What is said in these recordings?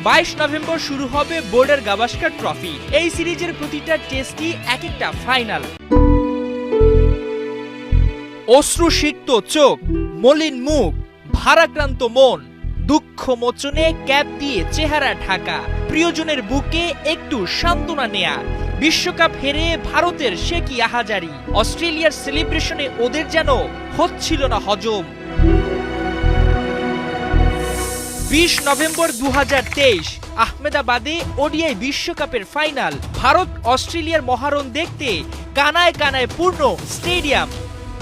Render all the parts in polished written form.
22 November শুরু হবে border Gavaskar trophy. এই সিরিজের প্রতিটা টেস্টই এক একটা ফাইনাল। অশ্রুসিক্ত চোখ, মলিন মুখ, ভারাক্রান্ত মন, দুঃখ মোচনে ক্যাপ দিয়ে চেহারা ঢাকা, প্রিয়জনের বুকে একটু সান্ত্বনা নেয়া। বিশ্বকাপ হেরে ভারতের সে কি আহাজারি, অস্ট্রেলিয়ার সেলিব্রেশনে ওদের যেন হচ্ছিল না হজম। 20 নভেম্বর 2023 আহমেদাবাদে ওডিআই বিশ্বকাপের ফাইনাল। ভারত অস্ট্রেলিয়ার মহারণ দেখতে কানায় কানায় পূর্ণ স্টেডিয়াম।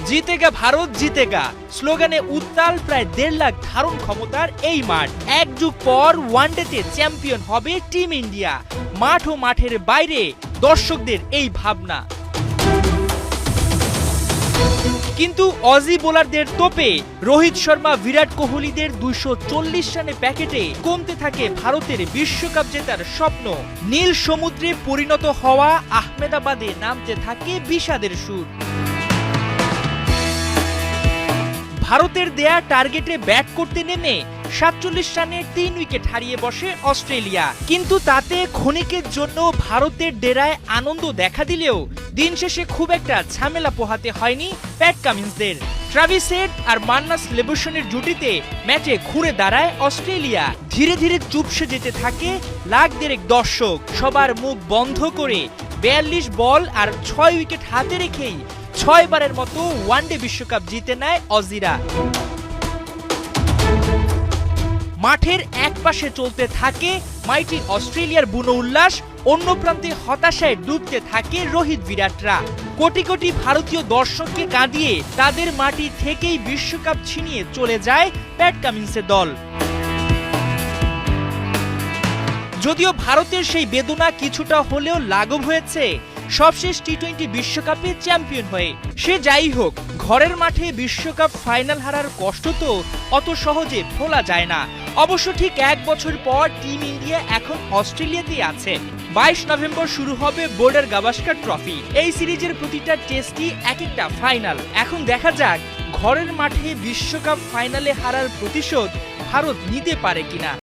জিতেগা ভারত জিতেগা স্লোগানে উত্তাল প্রায় 1.5 লাখ ধারণ ক্ষমতার এই মাঠ। এক যুগ পর ওয়ানডেতে চ্যাম্পিয়ন হবে টিম ইন্ডিয়া। মাঠ ও মাঠের বাইরে দর্শকদের এই ভাবনা। কিন্তু অজি বোলারদের তোপে রোহিত শর্মা বিরাট কোহলিদের 240 রানে প্যাকেটে কমতে থাকে ভারতের বিশ্বকাপ জেতার স্বপ্ন। নীল সমুদ্রে পরিণত হওয়া আহমেদাবাদে নামতে থাকে বিষাদের সুর। ভারতের দেয়া টার্গেটে ব্যাট করতে নেমে 47 রানে 3 উইকেট হারিয়ে বসে অস্ট্রেলিয়া। কিন্তু তাতে ক্ষণিকের জন্য ভারতের ডেরায় আনন্দ দেখা দিলেও দিন শেষে খুব একটা ঝামেলা পোহাতে হয়নি প্যাট কামিন্সদের। ট্রাভিস হেড আর মান্নাস লেবুসনের জুটিতে ম্যাচে ঘুরে দাঁড়ায় অস্ট্রেলিয়া। ধীরে ধীরে চুপসে যেতে থাকে লাখ দেড়েক দর্শক। সবার মুখ বন্ধ করে 42 বল আর 6 উইকেট হাতে রেখেই 6 বারের মতো ওয়ানডে বিশ্বকাপ জিতে নেয় অজিরা। মাঠের এক পাশে চলতে থাকে মাইটি অস্ট্রেলিয়ার বুনো উল্লাস, অন্য প্রান্তে হতাশায় ডুবতে থাকে রোহিত বিরাটরা। কোটি কোটি ভারতীয় দর্শককে কাঁদিয়ে তাদের মাটি থেকেই বিশ্বকাপ ছিনিয়ে চলে যায় প্যাট কামিন্সের দল। যদিও ভারতের সেই বেদনা কিছুটা হলেও লাঘব হয়েছে সবশেষ টি-20 বিশ্বকাপে চ্যাম্পিয়ন হয়ে। সে যাই হোক, ঘরের মাঠে বিশ্বকাপ ফাইনাল হারার কষ্ট তো অত সহজে ভোলা যায় না। অবশ্য ঠিক 1 বছর পর টিম ইন্ডিয়া এখন অস্ট্রেলিয়াতেই আছে। 22 নভেম্বর শুরু হবে বর্ডার গাভাস্কার ট্রফি। এই সিরিজের প্রতিটা টেস্টই এক একটা ফাইনাল। এখন দেখা যাক ঘরের মাঠে বিশ্বকাপ ফাইনালে হারার প্রতিশোধ ভারত নিতে পারে কিনা।